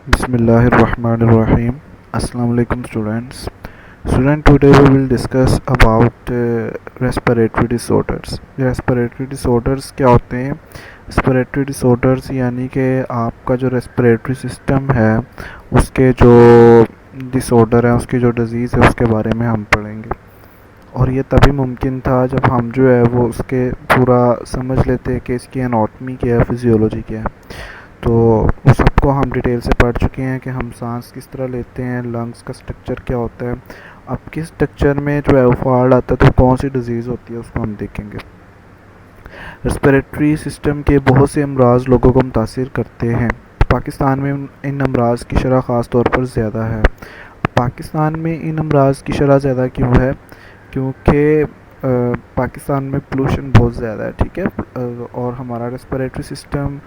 Bismillahirrahmanirrahim. Assalamu alaikum students. Today we will discuss about respiratory disorders. Respiratory disorders क्या होते हैं? Respiratory disorders यानी कि आपका जो respiratory system है उसके जो disorder है, उसकी जो disease है उसके बारे में हम पढ़ेंगे। और ये तभी मुमकिन था जब हम जो है वो उसके पूरा समझ लेते कि इसकी एनाटॉमी क्या है, फिजियोलॉजी क्या है। तो उस सबको हम डिटेल से पढ़ चुके हैं कि हम सांस किस तरह लेते हैं, लंग्स का स्ट्रक्चर क्या होता है। अब किस स्ट्रक्चर में जो है वो फॉल्ट आता है तो कौन सी डिजीज़ होती है उसको हम देखेंगे। रेस्पिरेटरी सिस्टम के बहुत से अमराज लोगों को मुतासिर करते हैं। पाकिस्तान में इन अमराज की शरह ख़ास तौर पर ज़्यादा है। पाकिस्तान में इन अमराज की शरह ज़्यादा क्यों है? क्योंकि पाकिस्तान में पोल्यूशन बहुत ज़्यादा है, ठीक है। और हमारा रेस्पिरेटरी सिस्टम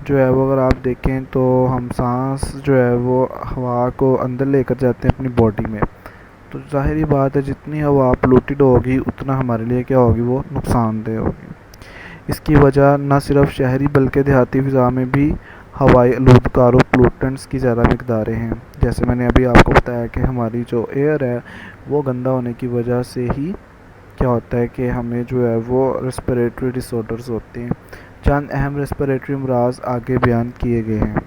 जो है वो अगर आप देखें तो हम सांस जो है वो हवा को अंदर लेकर जाते हैं अपनी बॉडी में। तो ज़ाहिरी बात है जितनी हवा पोल्यूटेड होगी उतना हमारे लिए क्या होगी, वो नुकसानदेह होगी। इसकी वजह न सिर्फ शहरी बल्कि देहाती फ़िज़ा में भी हवाई आलूदकारों पोल्यूटेंट्स की ज़्यादा मकदारें हैं। जैसे मैंने अभी आपको बताया कि हमारी जो एयर है वो गंदा होने की वजह से ही क्या होता है कि हमें जो है वो रेस्पिरेटरी डिसऑर्डर्स होते हैं। चंद अहम रेस्पिरेटरी अमराज आगे बयान किए गए हैं।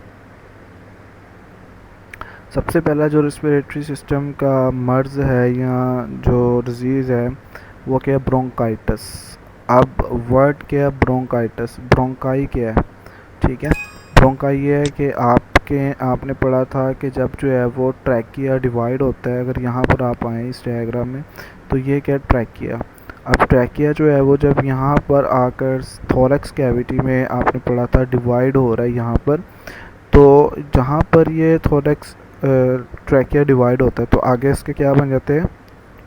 सबसे पहला जो रेस्पिरेटरी सिस्टम का मर्ज़ है या जो डिजीज़ है वो क्या है, ब्रोंकाइटिस। अब वर्ड क्या है, ब्रोंकाइटिस। ब्रोंकाई क्या है, ठीक है। ब्रोंकाई ये है कि आपने पढ़ा था कि जब जो है वो ट्रैकिया डिवाइड होता है। अगर यहाँ पर आप आएँ इस डायग्राम में तो ये क्या है, ट्रैकिया। अब ट्रैकिया जो है वो जब यहाँ पर आकर थोरैक्स कैविटी में आपने पढ़ा था डिवाइड हो रहा है यहाँ पर, तो जहाँ पर ये थोरैक्स ट्रैकिया डिवाइड होता है तो आगे इसके क्या बन जाते हैं,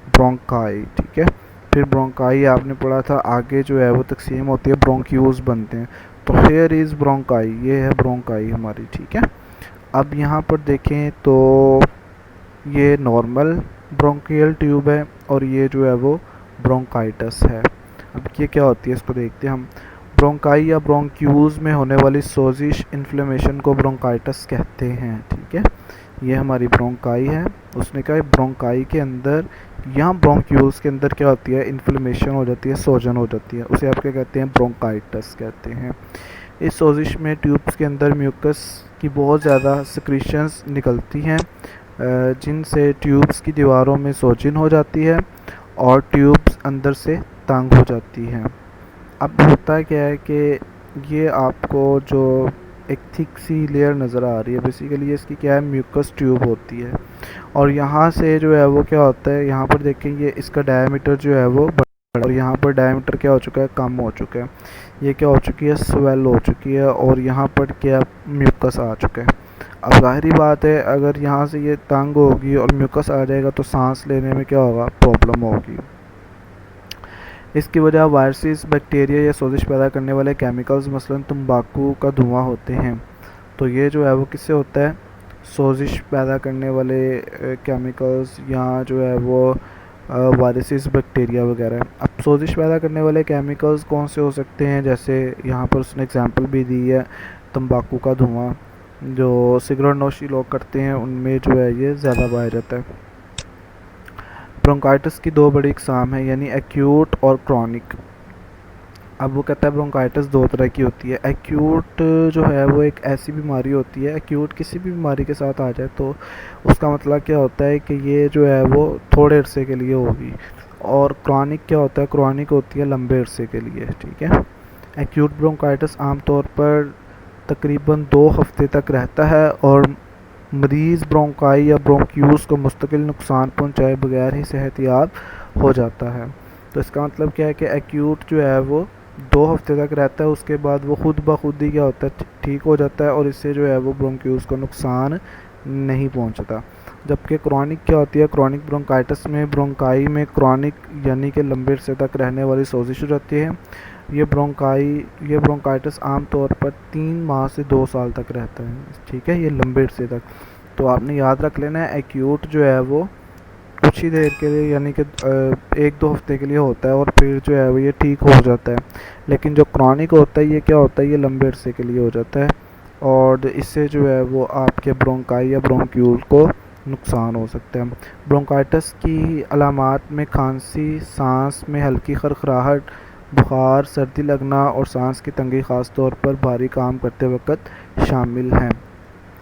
ब्रोंकाई, ठीक है। फिर ब्रोंकाई आपने पढ़ा था, आगे जो है वो तकसीम होती है, ब्रोंक्यूल्स बनते हैं। तो हेयर इज़ ब्रोंकाई, ये है ब्रोंकाई हमारी, ठीक है। अब यहाँ पर देखें तो ये नॉर्मल ब्रोंकियल ट्यूब है और ये जो है वो ब्रोंकाइटिस है। अब ये क्या होती है इसको देखते हैं हम। ब्रोंकाई या ब्रोंक्यूल्स में होने वाली सोजिश इन्फ्लेमेशन को ब्रोंकाइटिस कहते हैं, ठीक है। ये हमारी ब्रोंकाई है, उसने कहा ब्रोंकाई के अंदर यहाँ ब्रोंक्यूल्स के अंदर क्या होती है, इन्फ्लेमेशन हो जाती है, सोजन हो जाती है, उसे आप क्या कहते हैं, ब्रोंकाइटिस कहते हैं। इस सोजिश में ट्यूब्स के अंदर म्यूकस की बहुत ज़्यादा सिक्रीशंस निकलती हैं जिनसे ट्यूब्स की दीवारों में सोजन हो जाती है और ट्यूब्स अंदर से तंग हो जाती हैं। अब होता क्या है कि ये आपको जो एक थिक सी लेयर नज़र आ रही है, बेसिकली इसकी क्या है, म्यूकस ट्यूब होती है। और यहाँ से जो है वो क्या होता है, यहाँ पर देखें ये इसका डायमीटर जो है वो बड़ा और यहाँ पर डायमीटर क्या हो चुका है, कम हो चुका है। ये क्या हो चुकी है, स्वेल हो चुकी है और यहाँ पर क्या म्यूकस आ चुका है। अब ज़ाहिरी बात है अगर यहाँ से ये तंग होगी और म्यूकस आ जाएगा तो सांस लेने में क्या होगा, प्रॉब्लम होगी। इसकी वजह वायरसेस, बैक्टीरिया या सोजिश पैदा करने वाले केमिकल्स मसलन तंबाकू का धुआं होते हैं। तो ये जो है वो किससे होता है, सोजिश पैदा करने वाले केमिकल्स या जो है वो वायरसेस, बैक्टीरिया वगैरह। अब सोजिश पैदा करने वाले केमिकल्स कौन से हो सकते हैं, जैसे यहाँ पर उसने एग्जांपल भी दी है, तंबाकू का धुआं जो सिगरेट नोशी लोग करते हैं उनमें जो है ये ज़्यादा पाया जाता है। ब्रोंकाइटिस की दो बड़ी इकसाम है, यानी एक्यूट और क्रॉनिक। अब वो कहता है ब्रोंकाइटिस दो तरह की होती है। एक्यूट जो है वो एक ऐसी बीमारी होती है, एक्यूट किसी भी बीमारी के साथ आ जाए तो उसका मतलब क्या होता है कि ये जो है वो थोड़े अरसे के लिए होगी। और क्रॉनिक क्या होता है, क्रॉनिक होती है लंबे अरसे के लिए, ठीक है। एक्यूट ब्रोंकाइटिस आमतौर पर तकरीबन 2 हफ्ते तक रहता है और मरीज़ ब्रोंकाई या ब्रोंक्यूल्स को मुस्तकिल नुकसान पहुंचाए बगैर ही सेहतयाब हो जाता है। तो इसका मतलब क्या है कि एक्यूट जो है वो 2 हफ्ते तक रहता है, उसके बाद वो खुद ब खुद ही क्या होता है, ठीक हो जाता है और इससे जो है वो ब्रोंक्यूल्स को नुकसान नहीं पहुंचता। जबकि क्रॉनिक क्या होती है, क्रॉनिक ब्रोंकाइटिस में ब्रोंकाई में क्रॉनिक यानी कि लंबे अरसे तक रहने वाली सोजिश रहती है। ये ब्रोंकाइटिस आमतौर पर 3 माह से 2 साल तक रहता है, ठीक है, ये लंबे अरसे तक। तो आपने याद रख लेना है एक्यूट जो है वो कुछ ही देर के लिए यानी कि 1-2 हफ्ते के लिए होता है और फिर जो है वो ये ठीक हो जाता है। लेकिन जो क्रॉनिक होता है ये क्या होता है, ये लंबे अरसे के लिए हो जाता है। और इससे जो है वो आपके ब्रोंकाई या ब्रोंक्यूल को नुकसान हो सकता है। ब्रोंकाइटिस की अलामात में खांसी, सांस में हल्की खरखराहट, बुखार, सर्दी लगना और सांस की तंगी ख़ास तौर पर भारी काम करते वक्त शामिल हैं।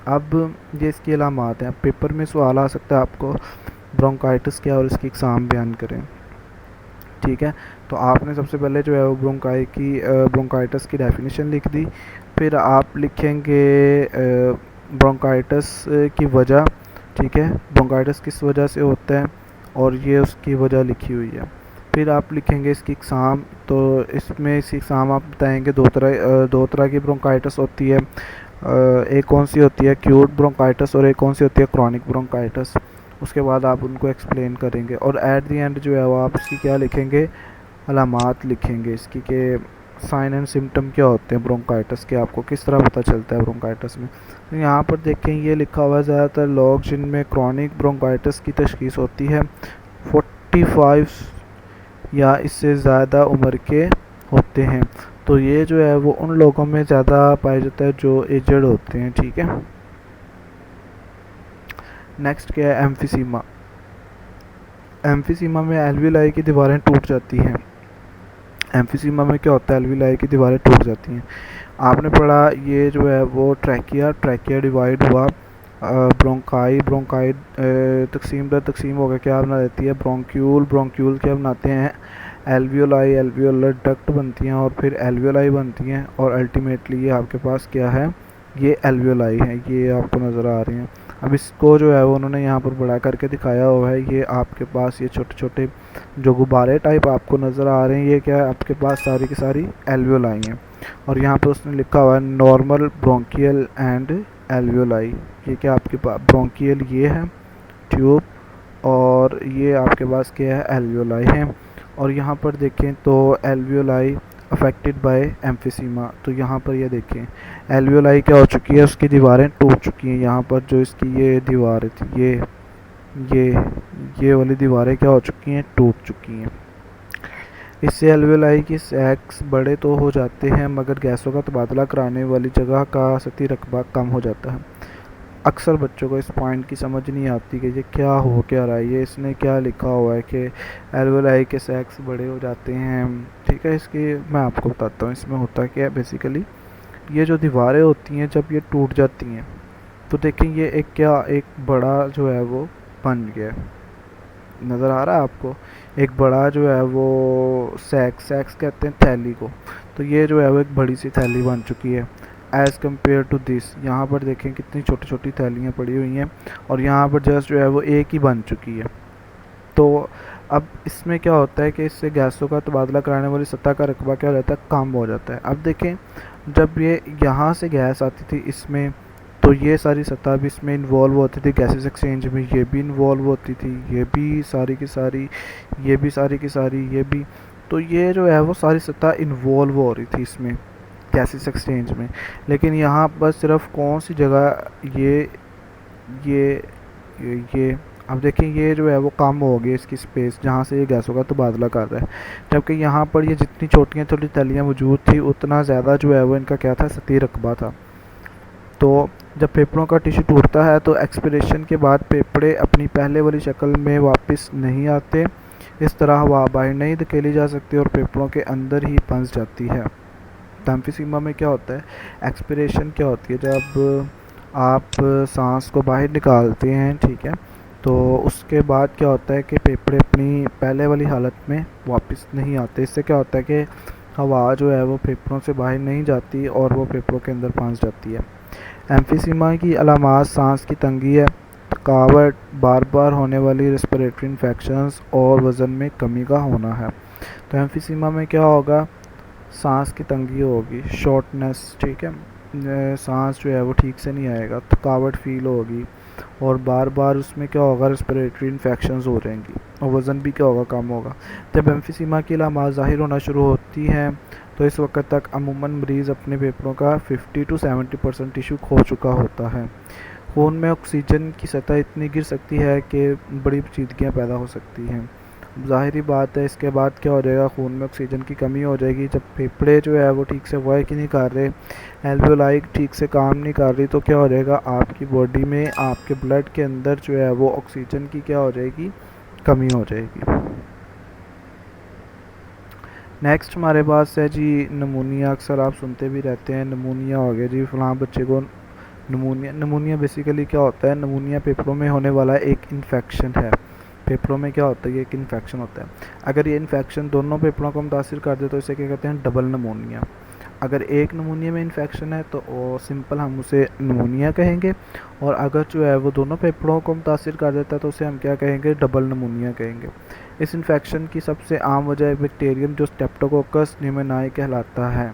अब ये इसकी अलामात हैं। पेपर में सवाल आ सकता है आपको ब्रोंकाइटिस क्या और इसकी इकसाम बयान करें। ठीक है, तो आपने सबसे पहले जो है वो ब्रोंकाइटिस की डेफिनेशन लिख दी। फिर आप लिखेंगे ब्रोंकाइटिस की वजह। ठीक है, ब्रोंकाइटिस किस वजह से होता है और ये उसकी वजह लिखी हुई है। फिर आप लिखेंगे इसकी इकसाम। तो इसमें इसकी इकसाम आप बताएंगे दो तरह की ब्रोंकाइटिस होती है। एक कौन सी होती है एक्यूट ब्रोंकाइटिस और एक कौन सी होती है क्रॉनिक ब्रोंकाइटिस। उसके बाद आप उनको एक्सप्लेन करेंगे और एट द एंड जो है वो आप इसकी क्या लिखेंगे, अलामात लिखेंगे इसकी कि साइन एंड सिम्टम क्या होते हैं ब्रोंकाइटिस के, आपको किस तरह पता चलता है ब्रोंकाइटिस में। तो यहाँ पर देखें ये लिखा हुआ है ज़्यादातर लोग जिनमें क्रॉनिक ब्रोंकाइटिस की तशखीस होती है 45 या इससे ज़्यादा उम्र के होते हैं। तो ये जो है वो उन लोगों में ज़्यादा पाया जाता है जो एजड होते हैं। ठीक है, नेक्स्ट क्या है एम्फीसीमा। एम्फीसीमा में एल्विलाई की दीवारें टूट जाती हैं। एम्फीसीमा में क्या होता है, एल्विलाई की दीवारें टूट जाती हैं। आपने पढ़ा ये जो है वो ट्रैकिया डिवाइड हुआ, ब्रोंकाई तकसीम दर तकसीम होकर क्या बना देती है ब्रोंक्यूल क्या बनाते हैं एल्वियोलर डक्ट बनती हैं और फिर एल्वियोलाई बनती हैं और अल्टीमेटली ये आपके पास क्या है, ये एल्वियोलाई है, ये आपको नज़र आ रही हैं। अब इसको जो है वो उन्होंने यहाँ पर बड़ा करके दिखाया हुआ है। ये आपके पास ये छोटे छोटे जो गुब्बारे टाइप आपको नज़र आ रहे हैं, ये क्या है आपके पास सारी की सारी एल्वियोलाई हैं। और यहाँ पर उसने लिखा हुआ है नॉर्मल ब्रोंकियल एंड एल्वियोलाई। ये क्या आपके पास ब्रोंकियल ये है ट्यूब और ये आपके पास क्या है एल्वियोलाई है। और यहाँ पर देखें तो एल्वियोलाई अफेक्टेड बाय एम्फीसीमा। तो यहाँ पर ये देखें एल्वियोलाई क्या हो चुकी है, उसकी दीवारें टूट चुकी हैं। यहाँ पर जो इसकी ये दीवारें थी ये ये वाली दीवारें क्या हो चुकी हैं, टूट चुकी हैं। इससे एल्वियोलाई की सैक्स बड़े तो हो जाते हैं मगर गैसों का तबादला कराने वाली जगह का सतही रकबा कम हो जाता है। अक्सर बच्चों को इस पॉइंट की समझ नहीं आती कि ये क्या हो क्या रहा है, ये इसने क्या लिखा हुआ है कि एल्वियोलाई के सैक्स बड़े हो जाते हैं। ठीक है, इसकी मैं आपको बताता हूँ इसमें होता क्या है। बेसिकली ये जो दीवारें होती हैं जब ये टूट जाती हैं तो देखें ये एक बड़ा जो है वो बन गया है, नज़र आ रहा है आपको, एक बड़ा जो है वो सैक्स कहते हैं थैली को। तो ये जो है वो एक बड़ी सी थैली बन चुकी है एज़ कम्पेयर टू दिस। यहाँ पर देखें कितनी छोटी छोटी थैलियाँ पड़ी हुई हैं और यहाँ पर जस्ट जो है वो एक ही बन चुकी है। तो अब इसमें क्या होता है कि इससे गैसों का तबादला कराने वाली सतह का रकबा क्या हो जाता है, कम हो जाता है। अब देखें जब ये यहाँ से गैस आती थी इसमें तो ये सारी सतह भी इसमें इन्वॉल्व होती थी गैसेस एक्सचेंज में, ये भी इन्वॉल्व होती थी, ये भी सारी की सारी, ये भी सारी की सारी, ये भी। तो ये जो है वो सारी सतह इन्वॉल्व हो रही थी इसमें गैसेस एक्सचेंज में। लेकिन यहाँ पर सिर्फ कौन सी जगह ये ये अब देखें ये जो है वो कम हो गई इसकी स्पेस जहाँ से ये गैसों का तबादला कर रहा है। जबकि यहाँ पर ये जितनी छोटी छोटी तलियाँ मौजूद थी उतना ज़्यादा जो है वो इनका क्या था, सतही रकबा था। तो जब फेफड़ों का टिश्यू टूटता है तो एक्सपिरेशन के बाद फेफड़े अपनी पहले वाली शक्ल में वापस नहीं आते। इस तरह हवा बाहर नहीं धकेली जा सकती और फेफड़ों के अंदर ही फंस जाती है। एम्फीसीमा में क्या होता है, एक्सपिरेशन क्या होती है, जब आप सांस को बाहर निकालते हैं, ठीक है, तो उसके बाद क्या होता है कि फेफड़े अपनी पहले वाली हालत में वापस नहीं आते। इससे क्या होता है कि हवा जो है वो फेफड़ों से बाहर नहीं जाती और वो फेफड़ों के अंदर फंस जाती है। एम्फीसीमा की अलामात सांस की तंगी है, थकावट, बार बार होने वाली रेस्पिरेटरी इन्फेक्शंस और वज़न में कमी का होना है। तो एम्फीसीमा में क्या होगा, सांस की तंगी होगी, शॉर्टनेस, ठीक है, सांस जो है वो ठीक से नहीं आएगा, थकावट फील होगी और बार बार उसमें क्या होगा, रेस्पिरेटरी इन्फेक्शंस हो रहेंगी और वज़न भी क्या होगा, कम होगा। जब एम्फीसीमा की अलामात ज़ाहिर होना शुरू होती हैं तो इस वक्त तक अमूमन मरीज़ अपने फेफड़ों का 50 to 70% टिश्यू खो चुका होता है। खून में ऑक्सीजन की सतह इतनी गिर सकती है कि बड़ी पेचीदगियाँ पैदा हो सकती हैं ज़ाहिरी बात है इसके बाद क्या हो जाएगा, खून में ऑक्सीजन की कमी हो जाएगी। जब फेफड़े जो है वो ठीक से वर्क ही नहीं कर रहे, एल्वेओलाई ठीक से काम नहीं कर रही, तो क्या हो जाएगा, आपकी बॉडी में, आपके ब्लड के अंदर जो है वो ऑक्सीजन की क्या हो जाएगी, कमी हो जाएगी। नेक्स्ट हमारे पास है जी नमूनिया। अक्सर आप सुनते भी रहते हैं नमूनिया हो गया जी, फ़लाँ बच्चे को नमूनिया। नमूनिया बेसिकली क्या होता है, नमूनिया फेफड़ों में होने वाला एक इन्फेक्शन है। फेफड़ों में क्या होता है, ये एक इन्फेक्शन होता है। अगर ये इन्फेक्शन दोनों फेफड़ों को मुतासिर कर दे तो इसे क्या कहते हैं, डबल नमूनिया। अगर एक नमूनिया में इन्फेक्शन है तो वो सिंपल हम उसे नमूनिया कहेंगे, और अगर जो है वो दोनों फेफड़ों को मुतासिर कर देता है तो उसे हम क्या कहेंगे, डबल नमूनिया कहेंगे। इस इन्फेक्शन की सबसे आम वजह बैक्टीरियम जो स्टेप्टोकोकस न्यूमोनियाई कहलाता है।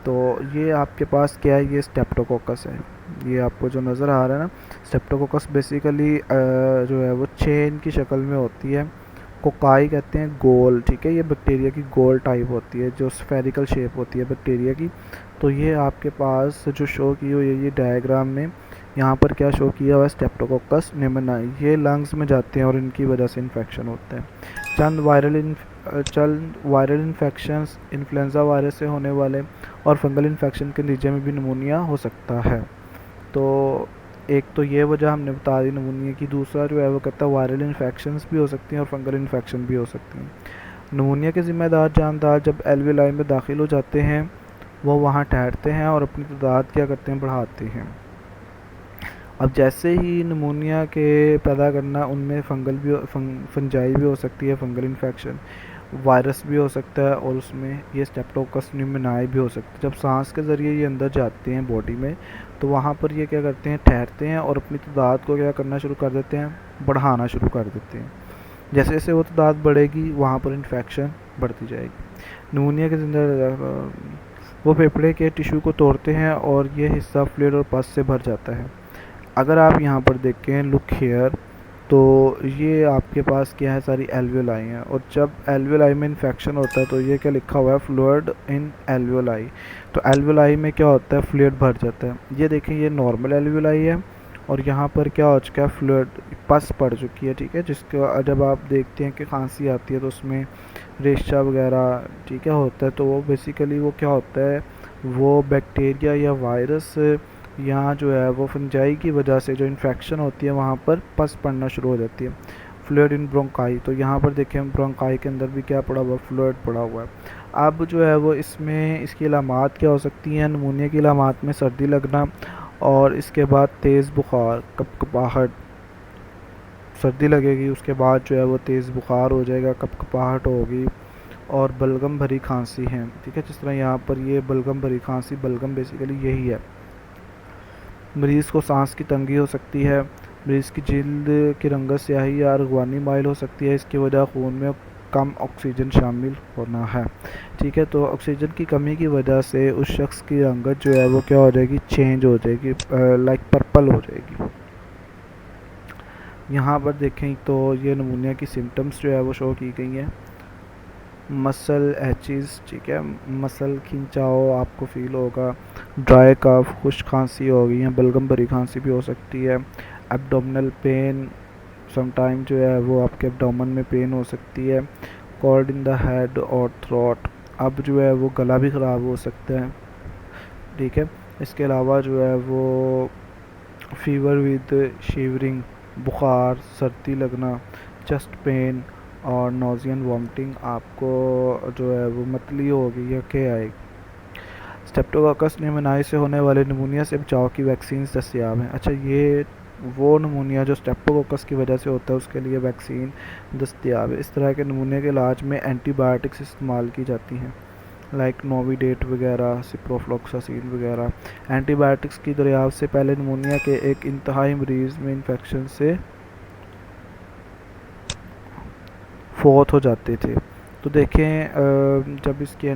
तो ये आपके पास क्या है, ये स्टेप्टोकोकस है। ये आपको जो नज़र आ रहा है ना, स्टेप्टोकोकस बेसिकली जो है वो चेन की शक्ल में होती है। कोकाई कहते हैं गोल, ठीक है, ये बैक्टीरिया की गोल टाइप होती है, जो स्फेरिकल शेप होती है बैक्टीरिया की। तो ये आपके पास जो शो की हुई है ये डायग्राम में, यहाँ पर क्या शो किया हुआ है, स्टेप्टोकोकस न्यूमोनियाई। ये लंग्स में जाते हैं और इनकी वजह से इन्फेक्शन होता है। चंद वायरल इन्फेक्शंस इन्फ्लुएंजा वायरस से होने वाले और फंगल इन्फेक्शन के नतीजे में भी नमूनिया हो सकता है। तो एक तो ये वजह हमने बता दी नमूनिया की, दूसरा जो है वो कहता है वायरल इन्फेक्शंस भी हो सकती हैं और फंगल इन्फेक्शन भी हो सकती हैं। नमूनिया के ज़िम्मेदार जानदार जब एल्वेओलाई में दाखिल हो जाते हैं, वो वहाँ ठहरते हैं और अपनी तादाद क्या करते हैं, बढ़ाते हैं। अब जैसे ही नमूनिया के पैदा करना, उनमें फंजाई भी हो सकती है, फंगल इन्फेक्शन, वायरस भी हो सकता है, और उसमें ये स्टेप्टोकोकस न्यूमोनियाई भी हो सकती है। जब सांस के ज़रिए ये अंदर जाते हैं बॉडी में, तो वहाँ पर ये क्या करते हैं, ठहरते हैं और अपनी तादाद को क्या करना शुरू कर देते हैं, बढ़ाना शुरू कर देते हैं। जैसे जैसे वो तादाद बढ़ेगी वहाँ पर इन्फेक्शन बढ़ती जाएगी। नमूनिया के अंदर वो फेफड़े के टिश्यू को तोड़ते हैं और ये हिस्सा फ्लूइड और पस से भर जाता है। अगर आप यहाँ पर देखें, लुक हेयर, तो ये आपके पास क्या है, सारी एल्वेओलाई हैं, और जब एल्वेओलाई में इन्फेक्शन होता है तो ये क्या लिखा हुआ है, फ्लूइड इन एल्वेओलाई। तो एल्वेओलाई में क्या होता है, फ्लूइड भर जाता है। ये देखें, ये नॉर्मल एल्वेओलाई है और यहाँ पर क्या हो चुका है, फ्लूइड, पस पड़ चुकी है, ठीक है। जिसका जब आप देखते हैं कि खांसी आती है तो उसमें रेशा वगैरह, ठीक है, होता है, तो वो बेसिकली वो क्या होता है, वो बैक्टीरिया या वायरस यहाँ जो है वो फंजाई की वजह से जो इन्फेक्शन होती है वहाँ पर पस पड़ना शुरू हो जाती है। फ्लूइड इन ब्रोंकाई, तो यहाँ पर देखें ब्रोंकाई के अंदर भी क्या पड़ा हुआ है, फ्लूइड पड़ा हुआ है। अब जो है वो इसमें इसकी अलामात क्या हो सकती हैं, नमूनिया की अलामात में सर्दी लगना, और इसके बाद तेज़ बुखार, कपकपाहट, सर्दी लगेगी, उसके बाद जो है वो तेज़ बुखार हो जाएगा, कपकपाहट होगी, और बलगम भरी खांसी है, ठीक है। जिस तरह यहाँ पर ये बलगम भरी खांसी, बलगम बेसिकली यही है। मरीज़ को सांस की तंगी हो सकती है, मरीज़ की जिल्द की रंगत स्याही या अरगवानी माइल हो सकती है। इसकी वजह खून में कम ऑक्सीजन शामिल होना है, ठीक है। तो ऑक्सीजन की कमी की वजह से उस शख्स की रंगत जो है वो क्या हो जाएगी, चेंज हो जाएगी, लाइक पर्पल हो जाएगी। यहाँ पर देखें तो ये नमूनिया की सिम्टम्स जो है वो शो की गई हैं। मसल एचिज़, ठीक है, मसल खिंचाव आपको फील होगा, ड्राई कफ, खुश्क खांसी होगी, या बलगम भरी खांसी भी हो सकती है। एब्डोमिनल पेन, समटाइम जो है वो आपके एब्डोमेन में पेन हो सकती है। कोल्ड इन द हेड और थ्रोट, अब जो है वो गला भी ख़राब हो सकता है, ठीक है। इसके अलावा जो है वो फीवर विद शिवरिंग, बुखार, सर्दी लगना, चेस्ट पेन और नोजियन वॉमिटिंग आपको जो है वो मतली होगी या क्या आएगी। स्टेप्टोकोकस न्यूमोनियाई से होने वाले नमूनिया से बचाव की वैक्सीन दस्तियाब हैं। अच्छा, ये वो नमूनिया जो स्टेप्टोकोकस की वजह से होता है उसके लिए वैक्सीन दस्तियाब है। इस तरह के नमूने के इलाज में एंटीबायोटिक्स इस्तेमाल की जाती हैं, लाइक नोविडेट वगैरह, सिप्रोफ्लॉक्सासिन वगैरह। एंटीबायोटिक्स की दरियाफ्त से पहले नमूनिया के एक इंतहाई मरीज़ में इन्फेक्शन से फोत हो जाते थे। तो देखें, जब इसके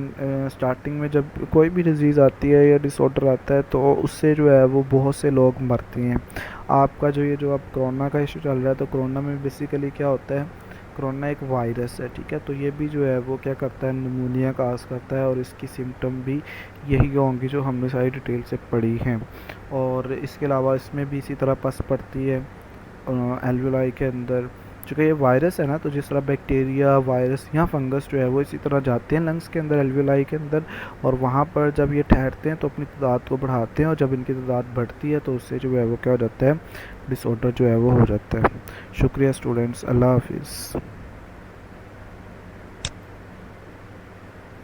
स्टार्टिंग में जब कोई भी डिज़ीज़ आती है या डिसऑर्डर आता है तो उससे जो है वो बहुत से लोग मरते हैं। आपका जो ये जो अब कोरोना का इशू चल रहा है, तो कोरोना में बेसिकली क्या होता है, कोरोना एक वायरस है, ठीक है। तो ये भी जो है वो क्या करता है, नमूनिया काज करता है, और इसकी सिम्टम भी यही होंगी जो हमने सारी डिटेल से पढ़ी हैं। और इसके अलावा इसमें भी इसी तरह पस पड़ती है एल्वेओलाई के अंदर, चूँकि ये वायरस है ना, तो जिस तरह बैक्टीरिया, वायरस या फंगस जो है वो इसी तरह जाते हैं लंग्स के अंदर, एल्वियोलाई के अंदर, और वहाँ पर जब ये ठहरते हैं तो अपनी तादाद को बढ़ाते हैं, और जब इनकी तादाद बढ़ती है तो उससे जो है वो क्या हो जाता है, डिसऑर्डर जो है वो हो जाता है। शुक्रिया स्टूडेंट्स, अल्लाह हाफिज़।